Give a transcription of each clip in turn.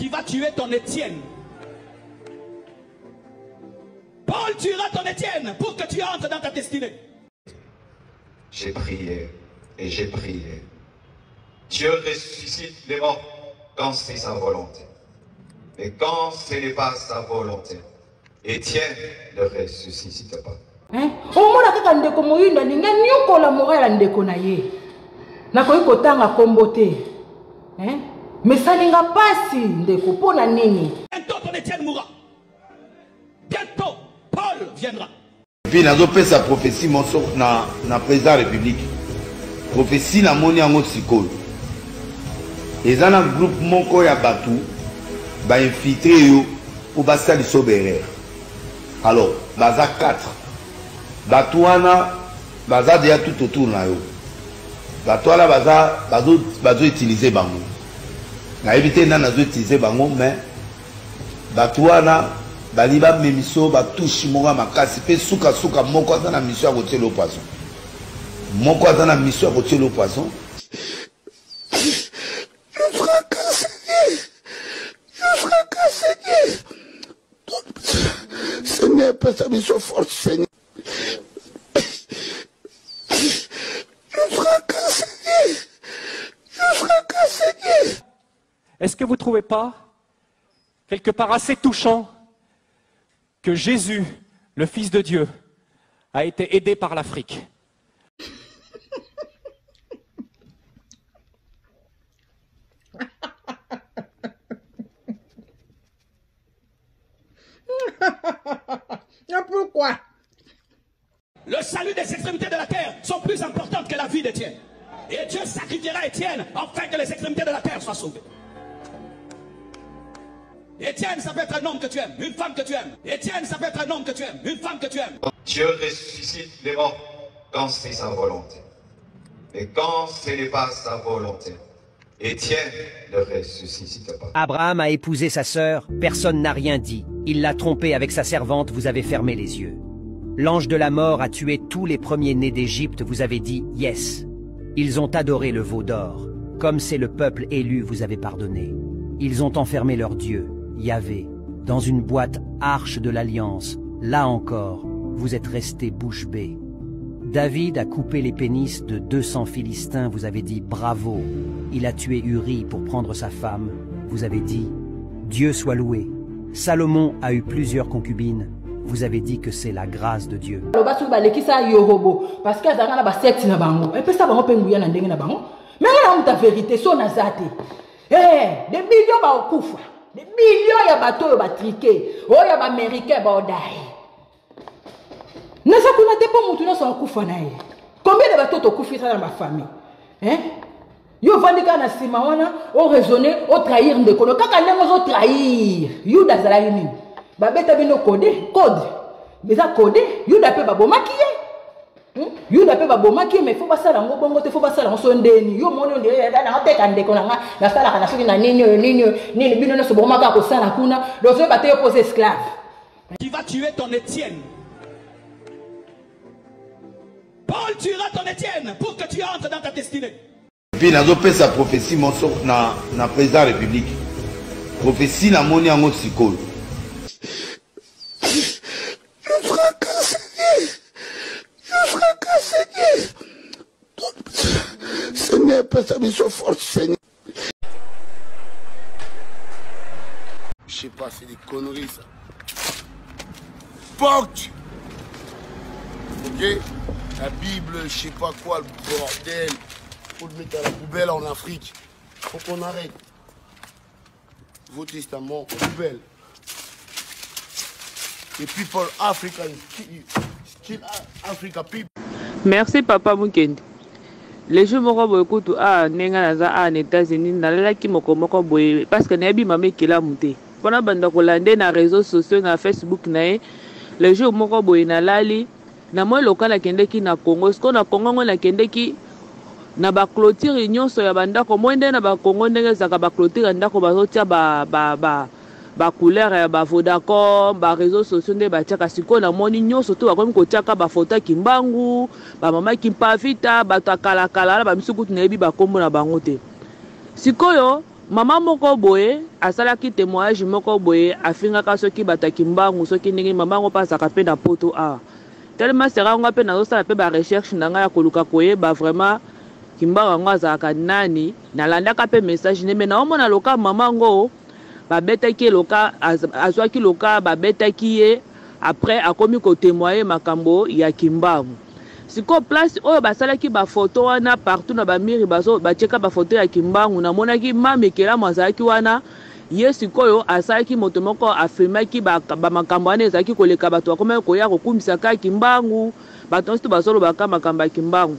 qui va tuer ton Étienne. Paul tuera ton Étienne pour que tu entres dans ta destinée. J'ai prié et j'ai prié. Dieu ressuscite les morts quand c'est sa volonté. Mais quand ce n'est pas sa volonté, Étienne ne ressuscite pas. Omona kaka ndeko moyinda ninga nyokola morala ndeko na ye. Nakoyi kotanga kombo te. Mais ça n'inga pas si ndeko pona nini. Bientôt ton Étienne mourra. Bientôt Paul viendra. Puis nazo pe sa prophétie monso na président République. Prophétie na moni yango sikolo. Ezana groupe moko ya batu ba infiltrer yo pour basa li soberer. Alors, baza 4. Batouana baza déjà tout autour na yo. Batouana bazo utiliser bango. Na éviter na nazo utiliser bango mais batouana baliba memiso ba touche monga makasi pe suka moko aza na mission à côté le poisson. Moko aza na mission à côté le poisson. Je fracasse Dieu. Seigneur, pas sa mission forte, Seigneur. Je fracasse Dieu. Est-ce que vous ne trouvez pas quelque part assez touchant que Jésus, le Fils de Dieu, a été aidé par l'Afrique? Pourquoi? Le salut des extrémités de la terre sont plus importantes que la vie d'Étienne. Et Dieu sacrifiera Étienne afin que les extrémités de la terre soient sauvées. Étienne, ça peut être un homme que tu aimes, une femme que tu aimes. Étienne, ça peut être un homme que tu aimes, une femme que tu aimes. Dieu ressuscite les morts quand c'est sa volonté. Mais quand ce n'est pas sa volonté, Étienne ne ressuscite pas. Abraham a épousé sa sœur, personne n'a rien dit. Il l'a trompée avec sa servante, vous avez fermé les yeux. L'ange de la mort a tué tous les premiers-nés d'Égypte, vous avez dit « Yes ». Ils ont adoré le veau d'or. Comme c'est le peuple élu, vous avez pardonné. Ils ont enfermé leur Dieu, Yahvé, dans une boîte arche de l'Alliance. Là encore, vous êtes restés bouche bée. David a coupé les pénis de 200 Philistins, vous avez dit « Bravo ». Il a tué Uri pour prendre sa femme, vous avez dit « Dieu soit loué ». Salomon a eu plusieurs concubines, vous avez dit que c'est la grâce de Dieu. Parce que vérité, des millions de koufa, des millions de bateaux triqués, oh ya ba américain ba odai. Ne ça qu'on a pas moutou na koufa na ye. Combien de bateaux to koufi dans ma famille? Yo vandika na sima wana, o raisonner, o trahir ndeko. Kaka ndenge o trahir. Yuda zala yini. Ba beta bino code. Beza code, Yuda pe ba bomaki ye. Yuda pe ba bomaki mais faut pas ça ngo bongo te faut pas ça ngo sondeni. Yo mono ndé na teka ndeko na sala kana soki na nini bino na so bomaka ko sala kuna. Donc yo ba te poser esclave. Qui va tuer ton Étienne. Paul tuera ton Étienne pour que tu entres dans ta destinée. Puis nazo pe sa prophétie monso na président République. Prophétie na moni yango sikolo. Je fracasse Dieu. Seigneur, pas sa mission forte, Seigneur. Je sais pas, c'est des conneries ça. Porte. Ok. La Bible, je sais pas quoi, le bordel. Faut le mettre à la poubelle en Afrique. Faut qu'on arrête. Vos testaments, poubelle. Et people Africa, still Africa people. Merci Papa Mukendi. Les gens m'ont beaucoup nenga naza en États-Unis nalalaki moko boye parce que nabi mame kila muté. Pona banda kolande na réseaux sociaux na Facebook nae les gens moko boye nalali na moi local akendeki na Congo. Sko na Congo ngona kendeki na ba clôture nyonso ya banda ko mwende na ba Congo ndenge zaka ba clôture ndako bazotia ba couleur ya ba Vodacom ba réseaux sociaux nde ba tiaka siko na moni nyonso to bakomi ko tiaka ba photo kimbangu ba mama kimpavita ba takala kala ba misukutu na yebi ba kombo na bango te sikoyo Maman moko boye asalaki témoignage moko boye afingaka soki bataki mbangu soki ndenge maman ngo pasaka pe na poto a tellement sera nga pe na osala pe ba recherche na nga ya koluka koyeba vraiment kimbangu ngo azalaka nani nalandaka pe message ne mais na omona loka maman ngo babetaki loka azwaki loka babetaki ye après akomi ko témoigner makambo ya kimbangu. Siko place oyo basalaki ba photo wana partout na ba miri bazo bacheka ba photo ya kimbangu na monaki mamekela mwazaki wana ye sikoyo asalaki moto moko afirmaki ba makambo wana ezaki koleka bato akoma koya kokumisa ka kimbangu bato nsto basolo baka makambo ya kimbangu.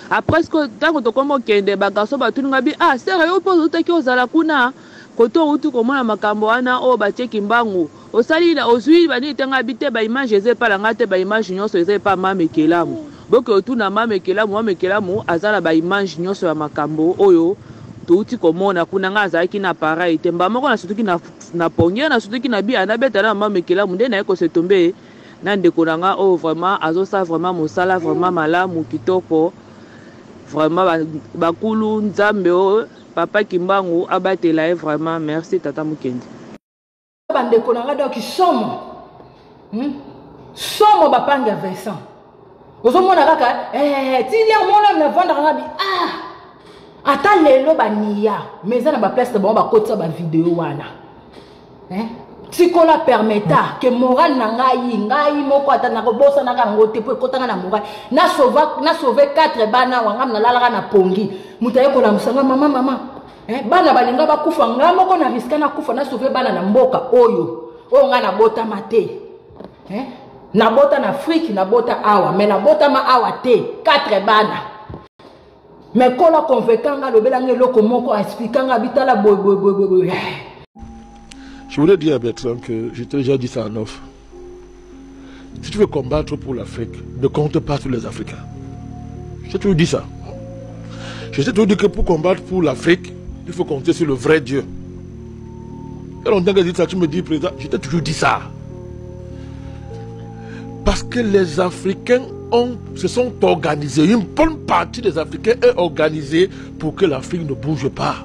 Après siko tango tokomo kende bagaso batuninga bi ah sera yo pozo utaki ozala kuna koto utu komona makambo wana o bache kimbangu osali na ozui bani tenga bite ba image eze pala ngate ba image nyonso eze pa mamekelamu boke otuna mamekelamu azala ba image nyonso ya makambo oyo touti komona kuna nga azalaki na pareil te mbamoko na sutuki na pongia na sutuki na bia na beta na mamekelamu nde na eko se tombe na ndeko nanga o vraiment azosa vraiment mosala vraiment malamu kitoko vraiment bakulu nzambe o papa Kimbangu abatela vraiment merci tata Mukendi. Bandeko nanga donc somo bapanga Vincent ozomona kaka tilia mona na vendre ngabi ata lelo baniya mais na ba place ba kotsa ba vidéo wana tikola permetta que moral na ngai moko ata na kobosa na kango te po kotanga na moral na sauver 4 bana wanga na lalaka na pongi mutaye kola musanga mama bana balinga bakufa nga moko na riska na kufa na sauver bana na mboka oyo nga na bota mate na bota na Afrique na bota awa mais na bota ma awa te 4 bana mais kola convaincanga lobela ngeloko moko expliquanga bitala boy. Je voulais dire à Bertrand que j'ai déjà dit ça en off. Si tu veux combattre pour l'Afrique, ne compte pas sur les Africains. J'ai toujours dit ça. Je t'ai toujours dit que pour combattre pour l'Afrique, il faut compter sur le vrai Dieu. Et longtemps que je dis ça, tu me dis, président, je t'ai toujours dit ça. Parce que les Africains se sont organisés. Une bonne partie des Africains est organisée pour que l'Afrique ne bouge pas.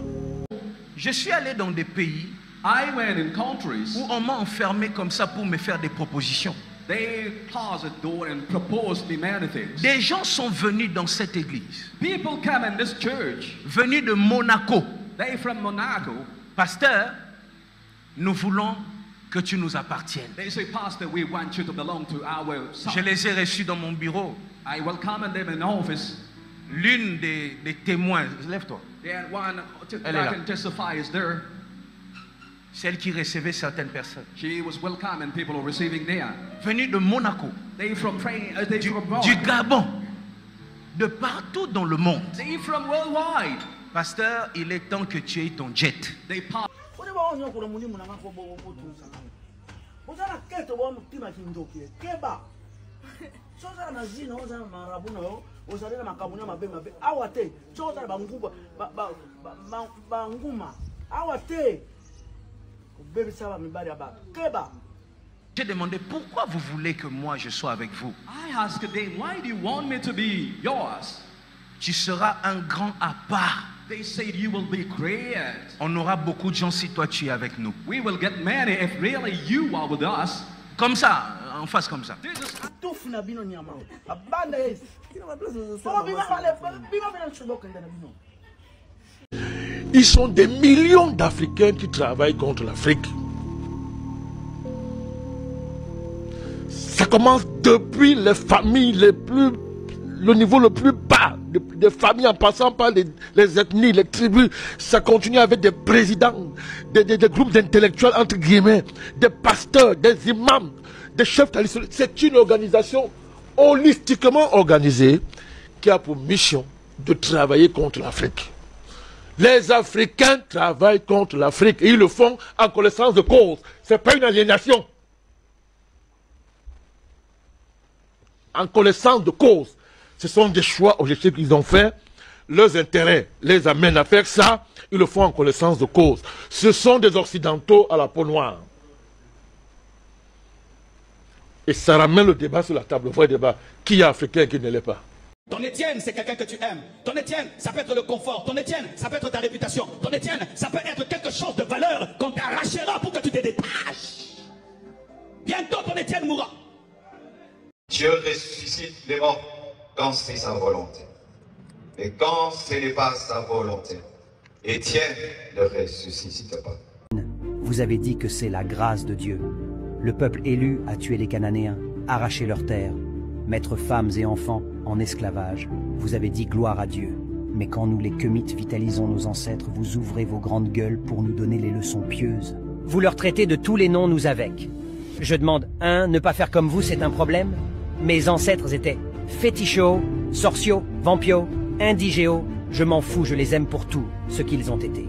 Je suis allé dans des pays où on m'a enfermé comme ça pour me faire des propositions. They closed the door and proposed me many things. Des gens sont venus dans cette église. People come in this church. Venus de Monaco. They from Monaco. Pasteur, nous voulons que tu nous appartiennes. They say, Pastor, we want you to belong to our side. Je les ai reçus dans mon bureau. I welcome them in office. L'une des témoins, lève-toi. One Elle est là. can testify is there. Celle qui recevait certaines personnes. She was welcoming people receiving there. Venus de Monaco. They from du Gabon. De partout dans le monde. They from worldwide. Pasteur, il est temps que tu aies ton jet. They pass. J'ai demandé pourquoi vous voulez que moi je sois avec vous. I asked them, why do you want me to be yours? Tu seras un grand à part. They said you will be great. On aura beaucoup de gens si toi tu es avec nous. We will get many if really you are with us. Comme ça, en face comme ça. Ils sont des millions d'Africains qui travaillent contre l'Afrique. Ça commence depuis les familles le niveau le plus bas, des familles en passant par les ethnies, les tribus. Ça continue avec des présidents, des groupes d'intellectuels entre guillemets, des pasteurs, des imams, des chefs traditionnels. C'est une organisation holistiquement organisée qui a pour mission de travailler contre l'Afrique. Les Africains travaillent contre l'Afrique et ils le font en connaissance de cause. Ce n'est pas une aliénation. En connaissance de cause. Ce sont des choix objectifs qu'ils ont faits. Leurs intérêts les amènent à faire ça. Ils le font en connaissance de cause. Ce sont des Occidentaux à la peau noire. Et ça ramène le débat sur la table, le vrai débat. Qui est africain et qui ne l'est pas? Ton Étienne, c'est quelqu'un que tu aimes. Ton Étienne, ça peut être le confort. Ton Étienne, ça peut être ta réputation. Ton Étienne, ça peut être quelque chose de valeur qu'on t'arrachera pour que tu te détaches. Bientôt, ton Étienne mourra. Dieu ressuscite les morts quand c'est sa volonté. Mais quand ce n'est pas sa volonté, Étienne ne ressuscite pas. Vous avez dit que c'est la grâce de Dieu. Le peuple élu a tué les Cananéens, arraché leurs terres, mettre femmes et enfants en esclavage. Vous avez dit gloire à Dieu. Mais quand nous les Kemites vitalisons nos ancêtres, vous ouvrez vos grandes gueules pour nous donner les leçons pieuses. Vous leur traitez de tous les noms nous avec. Je demande, ne pas faire comme vous, c'est un problème? Mes ancêtres étaient fétichos, sorciaux, vampios, indigéos. Je m'en fous, je les aime pour tout ce qu'ils ont été.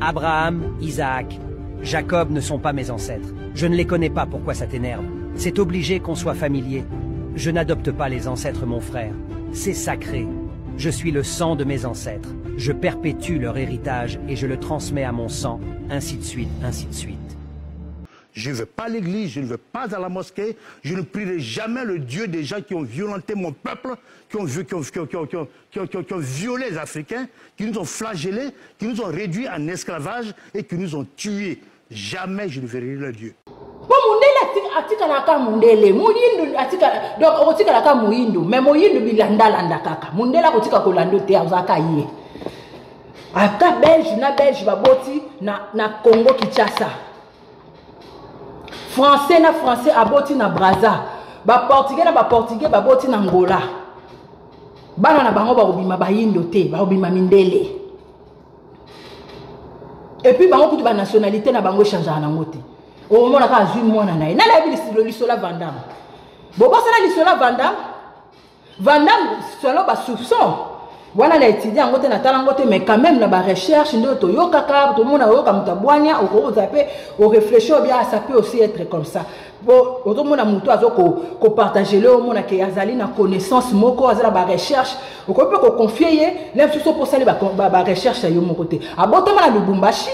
Abraham, Isaac, Jacob ne sont pas mes ancêtres. Je ne les connais pas, pourquoi ça t'énerve? C'est obligé qu'on soit familier. Je n'adopte pas les ancêtres, mon frère. C'est sacré. Je suis le sang de mes ancêtres. Je perpétue leur héritage et je le transmets à mon sang, ainsi de suite, ainsi de suite. Je ne vais pas à l'église, je ne vais pas à la mosquée, je ne prierai jamais le Dieu des gens qui ont violenté mon peuple, qui ont violé les Africains, qui nous ont flagellés, qui nous ont réduits en esclavage et qui nous ont tués. Jamais je ne verrai leur Dieu. Atikalaka mundele muyindu atikala donc otikalaka muyindu mais muyindu bilanda landa kaka mundela kotika kolando te azaka ye aka belge na belge baboti na Congo Kinshasa français na français aboti na Brazza ba portugais na ba portugais baboti na Angola bana na bango ba obima bayindo te ba obima mindele et puis bango kutu ba nationalité na bango changer na ngote au moment où je suis mwana na na la ville lisola Vandam bon parce que lisola Vandam selon ba soupçon wana na étudier en côté na talangote mais quand même na ba recherche ndo to yo kaka to mona yo kamuta bwania au zape au réfléchir bien ça peut aussi être comme ça bon auto mona muto azo ko partager le mona ke azali na connaissance moko azala ba recherche au ko peut ko confier même sur pour ça ba recherche yo mon côté abotama na Lubumbashi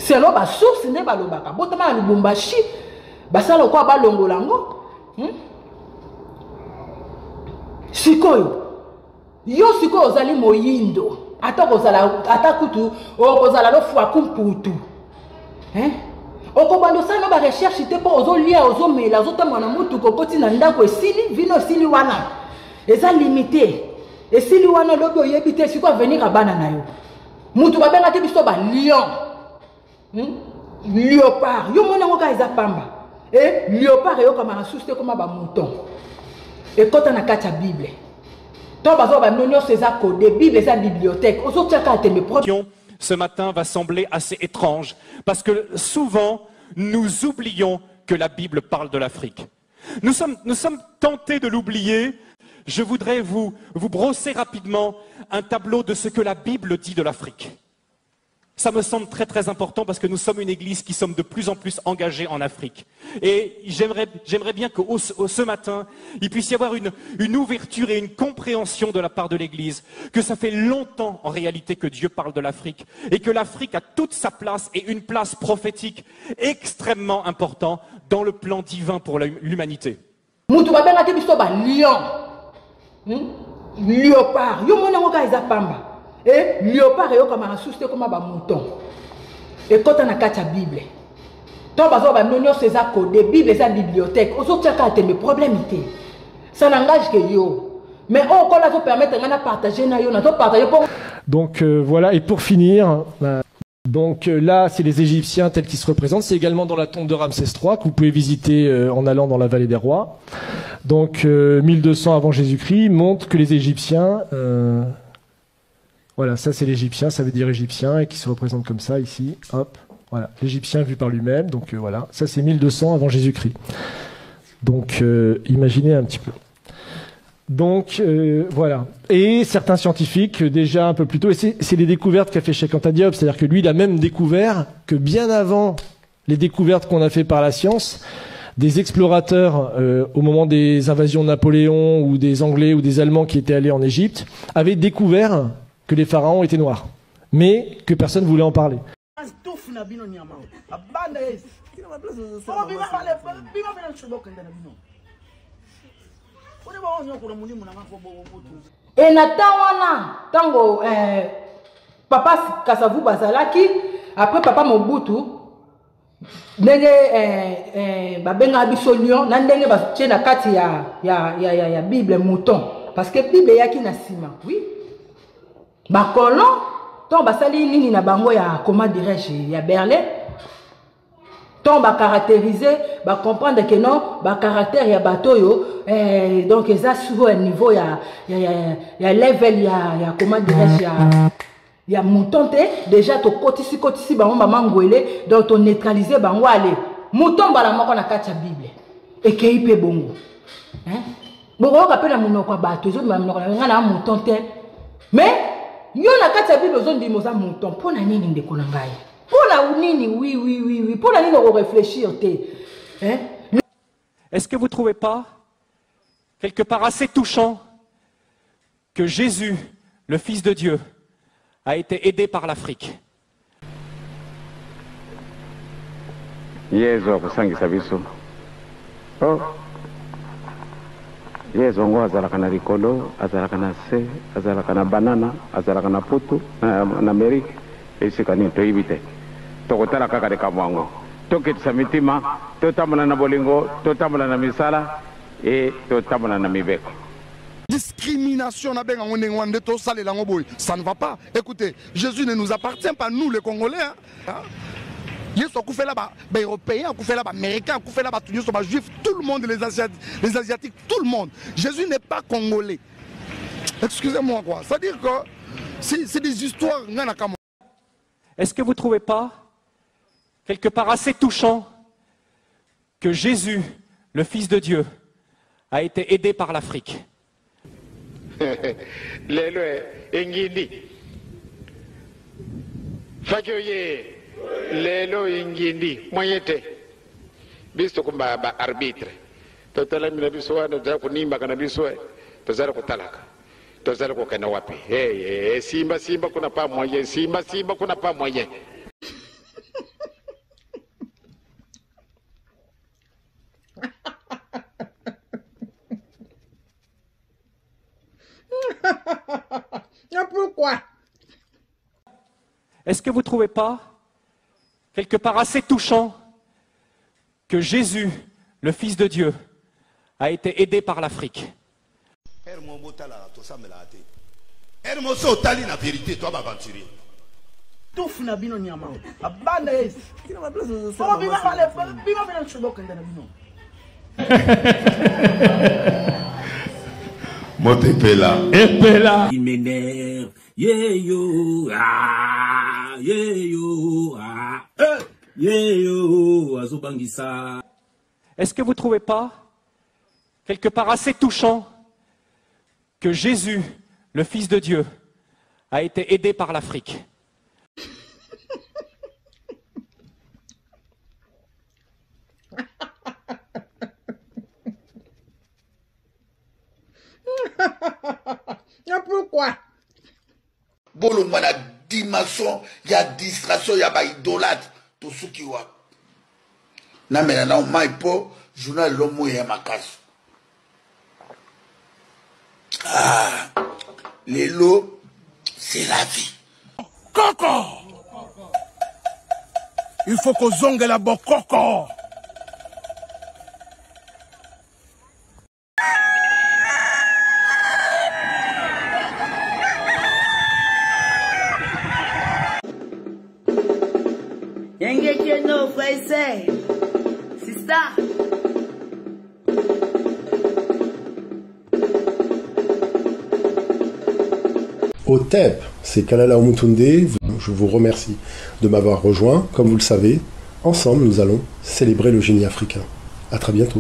c'est là bas source ne ba lobaka botama na Lubumbashi basala ko ba longolango sikoyo yo sikoyo ozali moyindo ata kozala ata kutu ozala lo fwa kumputu okobando sana ba recherche te po ozolia ozomela ozotama na mutu kokoti na ndako esili vino esili wana eza limité esili wana lobi oyebi te sikoyo venir abana na yo mutu babenga te biso ba lion léopard yo mona ngoka eza pamba léopard yo kama asuste comme ba mouton et quand on a kacha Bible to bazo ba nonyo ceza code Bible eza bibliothèque ozo tiaka tembe propre. Ce matin va sembler assez étrange parce que souvent nous oublions que la Bible parle de l'Afrique. Nous sommes tentés de l'oublier. Je voudrais vous brosser rapidement un tableau de ce que la Bible dit de l'Afrique. Ça me semble très très important parce que nous sommes une église qui sommes de plus en plus engagés en Afrique. Et j'aimerais bien que ce matin, il puisse y avoir une ouverture et une compréhension de la part de l'église, que ça fait longtemps en réalité que Dieu parle de l'Afrique et que l'Afrique a toute sa place et une place prophétique extrêmement importante dans le plan divin pour l'humanité. Léopard, yo mona ngoka eza pamba. Léopard yo kama asuste comme ba mouton. Et quand on a kacha Bible. To bazo ba nonyo ceza code Bible eza bibliothèque. Ozo tiaka te me problème ité. Ça n'engage que yo. Mais on kola zo permettre ngana partager na yo na to partager pour. Donc voilà, et pour finir donc là, c'est les Égyptiens tels qu'ils se représentent. C'est également dans la tombe de Ramsès III que vous pouvez visiter en allant dans la vallée des rois. Donc 1200 avant Jésus-Christ montre que les Égyptiens voilà, ça c'est l'Égyptien, ça veut dire Égyptien, et qui se représente comme ça ici, hop, voilà, l'Égyptien vu par lui-même, donc voilà, ça c'est 1200 avant Jésus-Christ. Donc imaginez un petit peu. Donc voilà, et certains scientifiques déjà un peu plus tôt, et c'est les découvertes qu'a fait Cheikh Anta Diop, c'est-à-dire que lui il a même découvert que bien avant les découvertes qu'on a fait par la science, des explorateurs au moment des invasions de Napoléon ou des Anglais ou des Allemands qui étaient allés en Égypte avaient découvert que les pharaons étaient noirs, mais que personne ne voulait en parler. Et na tawana tango papa Kasavu bazalaki après papa Mobutu ndenge babenga biso lion na ndenge batie na kati ya Bible mouton parce que Bible yaki na sima oui bakolon to basali nini na bango ya comment dirais-je ya Berlin to ba caractériser ba comprendre que non ba caractère ya bato yo donc ça sur un niveau ya level ya comment dirais-je ya mouton te déjà to kotisi bango mama ngwele donc to neutraliser bango ale mouton bala moko na kati ya Bible et kei pe bongo hein boko kapela munoko bato zo munoko na mouton te mais yo na kati ya Bible zo ndimo za mouton pona nini ndeko na ngai pona nini oui pona nini ko réfléchir te hein. Est-ce que vous ne trouvez pas quelque part assez touchant que Jésus, le Fils de Dieu, a été aidé par l'Afrique? Yezo akusangisa biso. Oh. Yezo ngo azalaka na likolo, azalaka na se, azalaka na banana, azalaka na putu, na Amerika. Esika ni toyibite. Tokotala kaka de kamwango. Toketisa mitima, totamana na bolingo, totamana na misala, et totamana na mibeko. Discrimination, ça ne va pas. Écoutez, Jésus ne nous appartient pas, nous les Congolais. Jésus a fait là-bas, les Européens, a fait là-bas, les Américains, a fait là-bas, les Juifs, tout le monde, les Asiatiques, tout le monde. Jésus n'est pas Congolais. Excusez-moi quoi. C'est-à-dire que c'est des histoires. Est-ce que vous ne trouvez pas quelque part assez touchant que Jésus, le Fils de Dieu, a été aidé par l'Afrique? Lelo ingindi fajoye lelo ingindi moyete bisto kumba ba arbitre totala mina biso wana za kunimba kana biso tozala kutalaka tozala kukena wapi simba kuna pa moyen simba kuna pa moyen. Pourquoi? Est-ce que vous ne trouvez pas quelque part assez touchant que Jésus, le Fils de Dieu, a été aidé par l'Afrique? Motepela. Epela. Il m'énerve. Yeah yo. Ah. Yeah yo. Ah. Yeah yo. Azobangisa. Est-ce que vous ne trouvez pas quelque part assez touchant que Jésus, le Fils de Dieu, a été aidé par l'Afrique? Pourquoi? Bolongwa na dimension, il y a distraction, il y a idolâtre, tout ce qui va. Na mena na maipo, journal l'homme ya makasu. Ah, les lots, c'est la vie. Coco! Il faut qu'on zongue la boque, Coco! No, say, sister. OTEP, c'est Kalala Omutunde. Je vous remercie de m'avoir rejoint. Comme vous le savez, ensemble, nous allons célébrer le génie africain. À très bientôt.